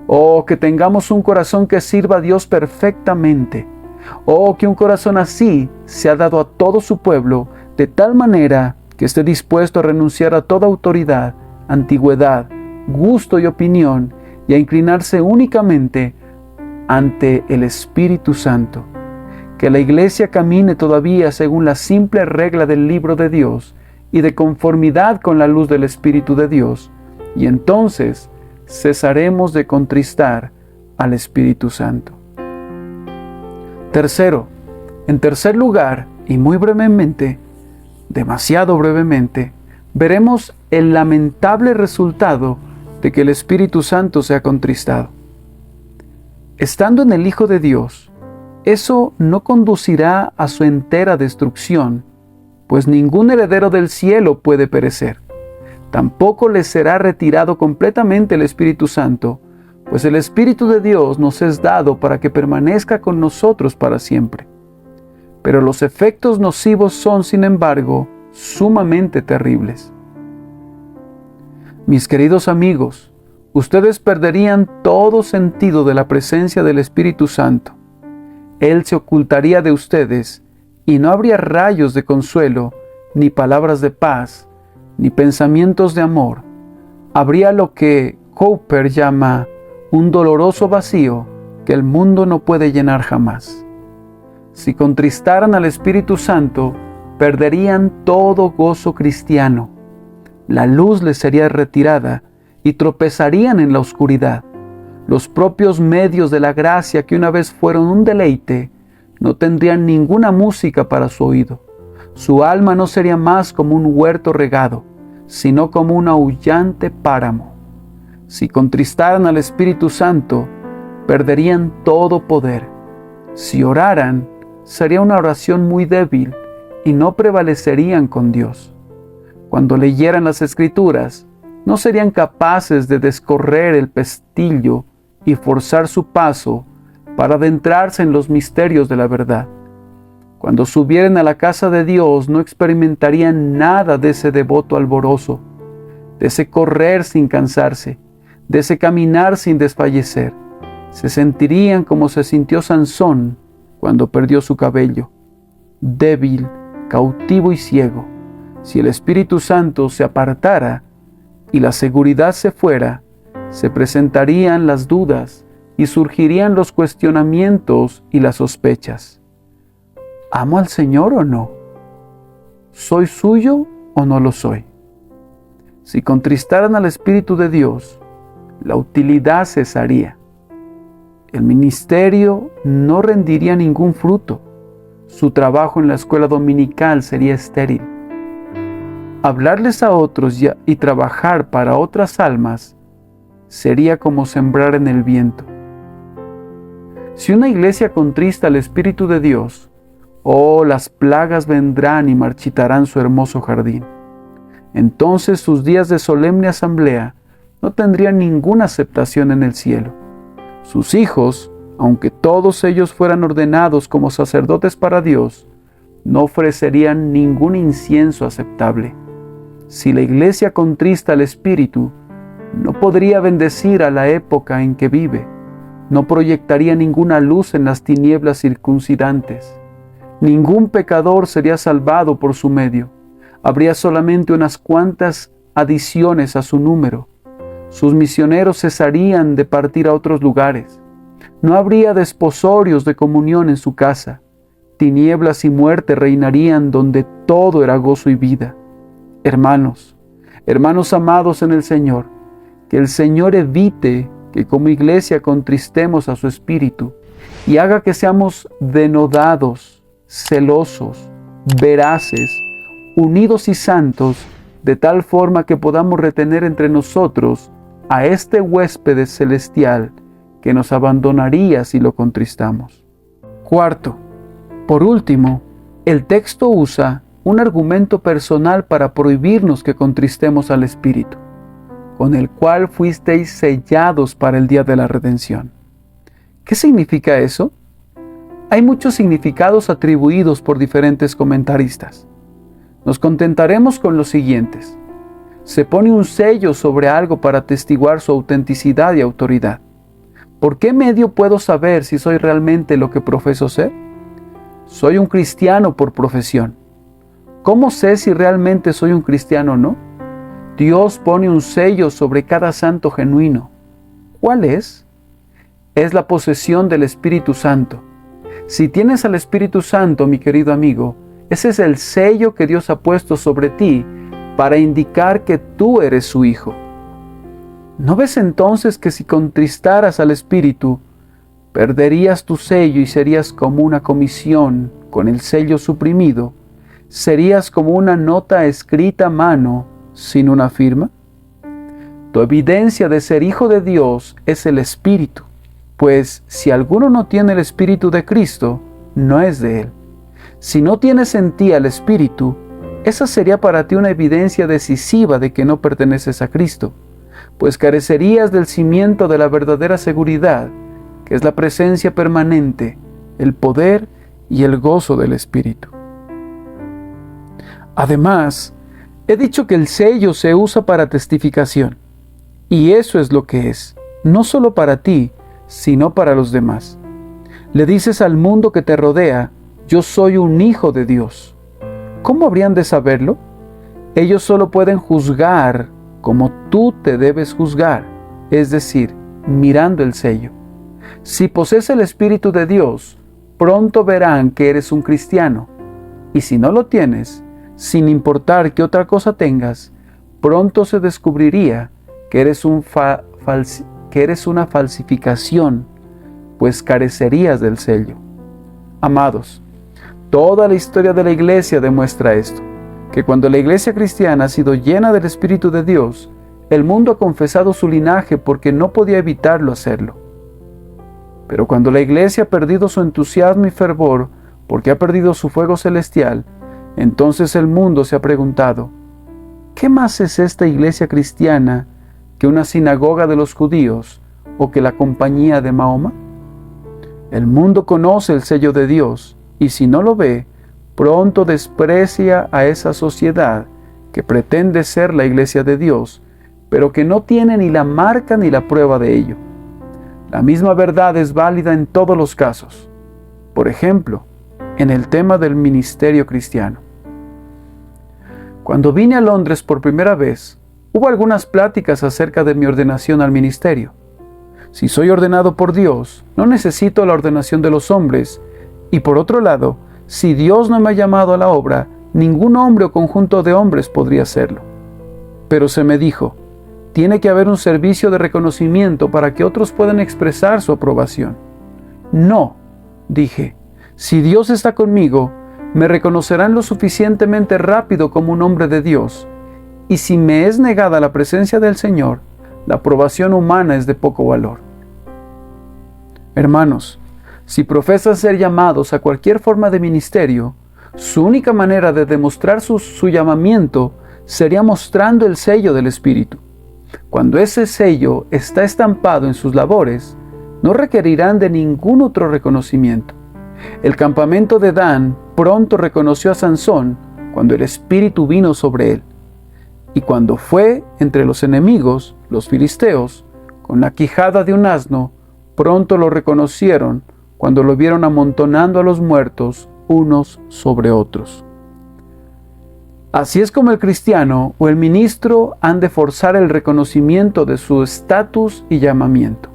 o que tengamos un corazón que sirva a Dios perfectamente, o que un corazón así se ha dado a todo su pueblo, de tal manera que esté dispuesto a renunciar a toda autoridad, antigüedad, gusto y opinión, y a inclinarse únicamente ante el Espíritu Santo. Que la Iglesia camine todavía según la simple regla del libro de Dios y de conformidad con la luz del Espíritu de Dios, y entonces cesaremos de contristar al Espíritu Santo. Tercero, en tercer lugar, y muy brevemente, demasiado brevemente, veremos el lamentable resultado de que el Espíritu Santo sea contristado. Estando en el Hijo de Dios, eso no conducirá a su entera destrucción, pues ningún heredero del cielo puede perecer. Tampoco les será retirado completamente el Espíritu Santo, pues el Espíritu de Dios nos es dado para que permanezca con nosotros para siempre. Pero los efectos nocivos son, sin embargo, sumamente terribles. Mis queridos amigos, ustedes perderían todo sentido de la presencia del Espíritu Santo. Él se ocultaría de ustedes y no habría rayos de consuelo, ni palabras de paz, ni pensamientos de amor. Habría lo que Cowper llama un doloroso vacío que el mundo no puede llenar jamás. Si contristaran al Espíritu Santo, perderían todo gozo cristiano. La luz les sería retirada y tropezarían en la oscuridad. Los propios medios de la gracia que una vez fueron un deleite no tendrían ninguna música para su oído. Su alma no sería más como un huerto regado, sino como un aullante páramo. Si contristaran al Espíritu Santo, perderían todo poder. Si oraran, sería una oración muy débil y no prevalecerían con Dios. Cuando leyeran las Escrituras, no serían capaces de descorrer el pestillo y forzar su paso para adentrarse en los misterios de la verdad. Cuando subieren a la casa de Dios, no experimentarían nada de ese devoto alborozo, de ese correr sin cansarse, de ese caminar sin desfallecer. Se sentirían como se sintió Sansón cuando perdió su cabello, débil, cautivo y ciego. Si el Espíritu Santo se apartara y la seguridad se fuera, se presentarían las dudas y surgirían los cuestionamientos y las sospechas. ¿Amo al Señor o no? ¿Soy suyo o no lo soy? Si contristaran al Espíritu de Dios, la utilidad cesaría. El ministerio no rendiría ningún fruto. Su trabajo en la escuela dominical sería estéril. Hablarles a otros y trabajar para otras almas sería como sembrar en el viento. Si una iglesia contrista al Espíritu de Dios, las plagas vendrán y marchitarán su hermoso jardín. Entonces sus días de solemne asamblea no tendrían ninguna aceptación en el cielo. Sus hijos, aunque todos ellos fueran ordenados como sacerdotes para Dios, no ofrecerían ningún incienso aceptable. Si la iglesia contrista al Espíritu, no podría bendecir a la época en que vive, no proyectaría ninguna luz en las tinieblas circuncidantes. Ningún pecador sería salvado por su medio. Habría solamente unas cuantas adiciones a su número. Sus misioneros cesarían de partir a otros lugares. No habría desposorios de comunión en su casa. Tinieblas y muerte reinarían donde todo era gozo y vida. Hermanos amados en el Señor, que el Señor evite que como iglesia contristemos a su Espíritu y haga que seamos denodados, celosos, veraces, unidos y santos, de tal forma que podamos retener entre nosotros a este huésped celestial que nos abandonaría si lo contristamos. Cuarto, por último, el texto usa un argumento personal para prohibirnos que contristemos al Espíritu, con el cual fuisteis sellados para el día de la redención. ¿Qué significa eso? Hay muchos significados atribuidos por diferentes comentaristas. Nos contentaremos con los siguientes. Se pone un sello sobre algo para atestiguar su autenticidad y autoridad. ¿Por qué medio puedo saber si soy realmente lo que profeso ser? Soy un cristiano por profesión. ¿Cómo sé si realmente soy un cristiano o no? Dios pone un sello sobre cada santo genuino. ¿Cuál es? Es la posesión del Espíritu Santo. Si tienes al Espíritu Santo, mi querido amigo, ese es el sello que Dios ha puesto sobre ti para indicar que tú eres su hijo. ¿No ves entonces que si contristaras al Espíritu, perderías tu sello y serías como una comisión con el sello suprimido? ¿Serías como una nota escrita a mano sin una firma? Tu evidencia de ser hijo de Dios es el Espíritu, pues si alguno no tiene el Espíritu de Cristo, no es de Él. Si no tienes en ti al Espíritu, esa sería para ti una evidencia decisiva de que no perteneces a Cristo, pues carecerías del cimiento de la verdadera seguridad, que es la presencia permanente, el poder y el gozo del Espíritu. Además, he dicho que el sello se usa para testificación, y eso es lo que es, no solo para ti, sino para los demás. Le dices al mundo que te rodea, yo soy un hijo de Dios. ¿Cómo habrían de saberlo? Ellos solo pueden juzgar como tú te debes juzgar, es decir, mirando el sello. Si posees el Espíritu de Dios, pronto verán que eres un cristiano, y si no lo tienes, sin importar qué otra cosa tengas, pronto se descubriría que eres una falsificación, pues carecerías del sello. Amados, toda la historia de la Iglesia demuestra esto, que cuando la Iglesia cristiana ha sido llena del Espíritu de Dios, el mundo ha confesado su linaje porque no podía evitarlo hacerlo. Pero cuando la Iglesia ha perdido su entusiasmo y fervor porque ha perdido su fuego celestial, entonces el mundo se ha preguntado, ¿qué más es esta Iglesia cristiana que una sinagoga de los judíos o que la compañía de Mahoma? El mundo conoce el sello de Dios y si no lo ve, pronto desprecia a esa sociedad que pretende ser la Iglesia de Dios, pero que no tiene ni la marca ni la prueba de ello. La misma verdad es válida en todos los casos. Por ejemplo, en el tema del ministerio cristiano. Cuando vine a Londres por primera vez, hubo algunas pláticas acerca de mi ordenación al ministerio. Si soy ordenado por Dios, no necesito la ordenación de los hombres, y por otro lado, si Dios no me ha llamado a la obra, ningún hombre o conjunto de hombres podría hacerlo. Pero se me dijo, tiene que haber un servicio de reconocimiento para que otros puedan expresar su aprobación. No, dije, si Dios está conmigo, me reconocerán lo suficientemente rápido como un hombre de Dios, y si me es negada la presencia del Señor, la aprobación humana es de poco valor. Hermanos, si profesan ser llamados a cualquier forma de ministerio, su única manera de demostrar su llamamiento sería mostrando el sello del Espíritu. Cuando ese sello está estampado en sus labores, no requerirán de ningún otro reconocimiento. El campamento de Dan pronto reconoció a Sansón cuando el Espíritu vino sobre él. Y cuando fue entre los enemigos, los filisteos, con la quijada de un asno, pronto lo reconocieron cuando lo vieron amontonando a los muertos unos sobre otros. Así es como el cristiano o el ministro han de forzar el reconocimiento de su estatus y llamamiento.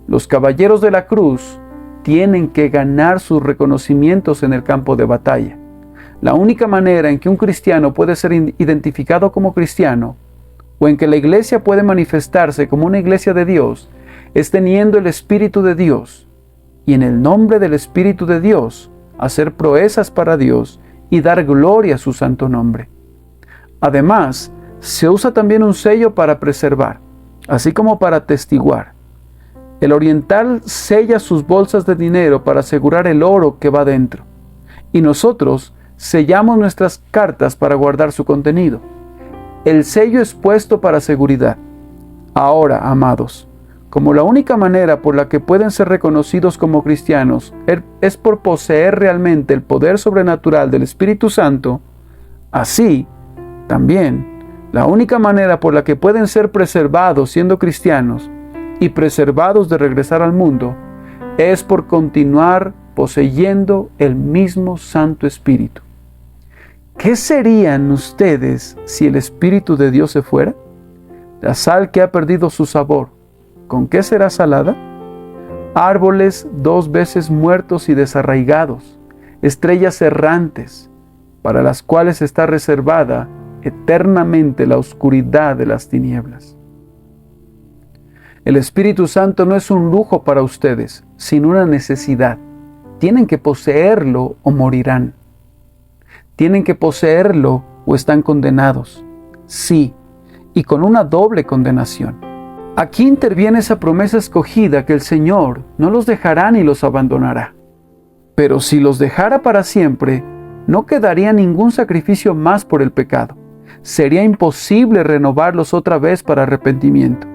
Los caballeros de la cruz tienen que ganar sus reconocimientos en el campo de batalla. La única manera en que un cristiano puede ser identificado como cristiano, o en que la iglesia puede manifestarse como una iglesia de Dios, es teniendo el Espíritu de Dios, y en el nombre del Espíritu de Dios, hacer proezas para Dios y dar gloria a su santo nombre. Además, se usa también un sello para preservar, así como para atestiguar. El oriental sella sus bolsas de dinero para asegurar el oro que va dentro, y nosotros sellamos nuestras cartas para guardar su contenido. El sello es puesto para seguridad. Ahora, amados, como la única manera por la que pueden ser reconocidos como cristianos es por poseer realmente el poder sobrenatural del Espíritu Santo, así, también, la única manera por la que pueden ser preservados siendo cristianos y preservados de regresar al mundo, es por continuar poseyendo el mismo Santo Espíritu. ¿Qué serían ustedes si el Espíritu de Dios se fuera? La sal que ha perdido su sabor, ¿con qué será salada? Árboles 2 veces muertos y desarraigados, estrellas errantes, para las cuales está reservada eternamente la oscuridad de las tinieblas. El Espíritu Santo no es un lujo para ustedes, sino una necesidad. Tienen que poseerlo o morirán. Tienen que poseerlo o están condenados. Sí, y con una doble condenación. Aquí interviene esa promesa escogida que el Señor no los dejará ni los abandonará. Pero si los dejara para siempre, no quedaría ningún sacrificio más por el pecado. Sería imposible renovarlos otra vez para arrepentimiento.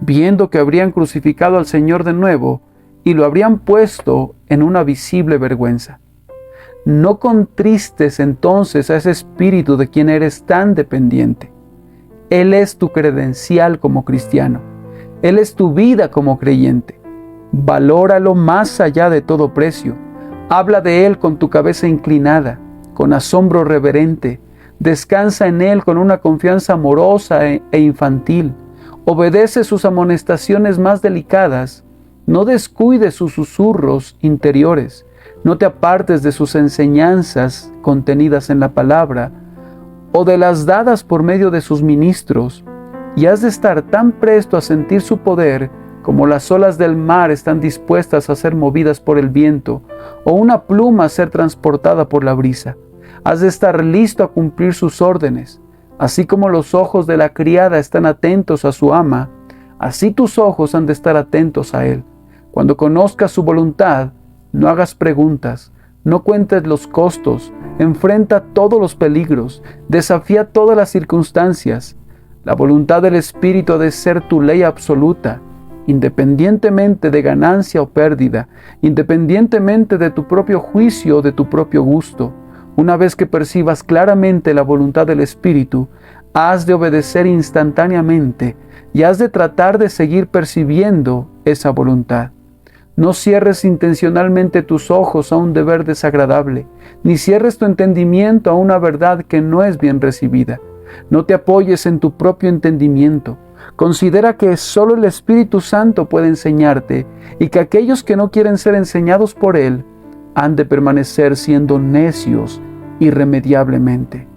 Viendo que habrían crucificado al Señor de nuevo y lo habrían puesto en una visible vergüenza. No contristes entonces a ese espíritu de quien eres tan dependiente. Él es tu credencial como cristiano. Él es tu vida como creyente. Valóralo más allá de todo precio. Habla de Él con tu cabeza inclinada, con asombro reverente. Descansa en Él con una confianza amorosa e infantil. Obedece sus amonestaciones más delicadas. No descuides sus susurros interiores. No te apartes de sus enseñanzas contenidas en la palabra o de las dadas por medio de sus ministros, y has de estar tan presto a sentir su poder como las olas del mar están dispuestas a ser movidas por el viento o una pluma a ser transportada por la brisa. Has de estar listo a cumplir sus órdenes. Así como los ojos de la criada están atentos a su ama, así tus ojos han de estar atentos a Él. Cuando conozcas su voluntad, no hagas preguntas, no cuentes los costos, enfrenta todos los peligros, desafía todas las circunstancias. La voluntad del Espíritu ha de ser tu ley absoluta, independientemente de ganancia o pérdida, independientemente de tu propio juicio o de tu propio gusto. Una vez que percibas claramente la voluntad del Espíritu, has de obedecer instantáneamente y has de tratar de seguir percibiendo esa voluntad. No cierres intencionalmente tus ojos a un deber desagradable, ni cierres tu entendimiento a una verdad que no es bien recibida. No te apoyes en tu propio entendimiento. Considera que solo el Espíritu Santo puede enseñarte y que aquellos que no quieren ser enseñados por Él han de permanecer siendo necios irremediablemente.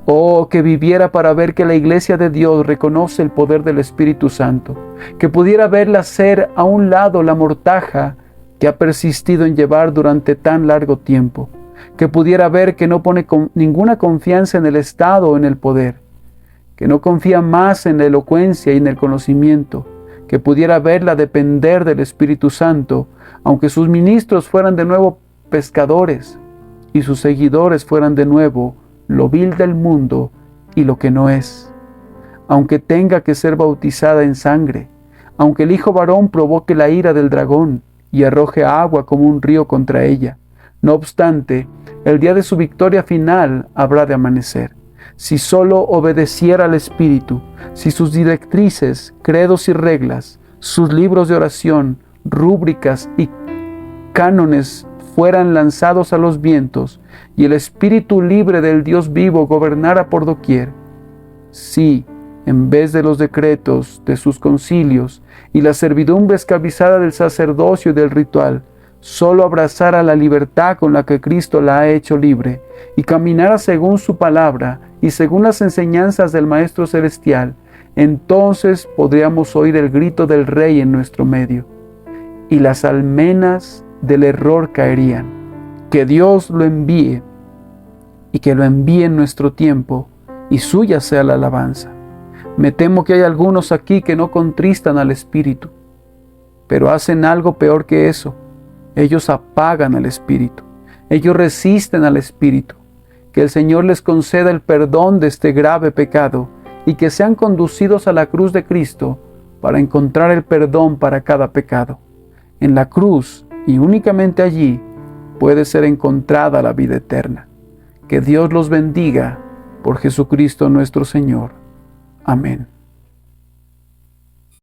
Oh, que viviera para ver que la Iglesia de Dios reconoce el poder del Espíritu Santo, que pudiera verla hacer a un lado la mortaja que ha persistido en llevar durante tan largo tiempo, que pudiera ver que no pone ninguna confianza en el Estado o en el poder, que no confía más en la elocuencia y en el conocimiento, que pudiera verla depender del Espíritu Santo, aunque sus ministros fueran de nuevo pescadores y sus seguidores fueran de nuevo lo vil del mundo y lo que no es. Aunque tenga que ser bautizada en sangre, aunque el hijo varón provoque la ira del dragón y arroje agua como un río contra ella, no obstante, el día de su victoria final habrá de amanecer. Si solo obedeciera al Espíritu, si sus directrices, credos y reglas, sus libros de oración, rúbricas y cánones fueran lanzados a los vientos y el Espíritu libre del Dios vivo gobernara por doquier. Sí, en vez de los decretos de sus concilios y la servidumbre esclavizada del sacerdocio y del ritual, solo abrazara la libertad con la que Cristo la ha hecho libre y caminara según su palabra y según las enseñanzas del Maestro Celestial, entonces podríamos oír el grito del Rey en nuestro medio y las almenas del error caerían. Que Dios lo envíe y que lo envíe en nuestro tiempo y suya sea la alabanza. Me temo que hay algunos aquí que no contristan al Espíritu, pero hacen algo peor que eso. Ellos apagan al Espíritu. Ellos resisten al Espíritu. Que el Señor les conceda el perdón de este grave pecado y que sean conducidos a la cruz de Cristo para encontrar el perdón para cada pecado. En la cruz, y únicamente allí, puede ser encontrada la vida eterna. Que Dios los bendiga por Jesucristo nuestro Señor. Amén.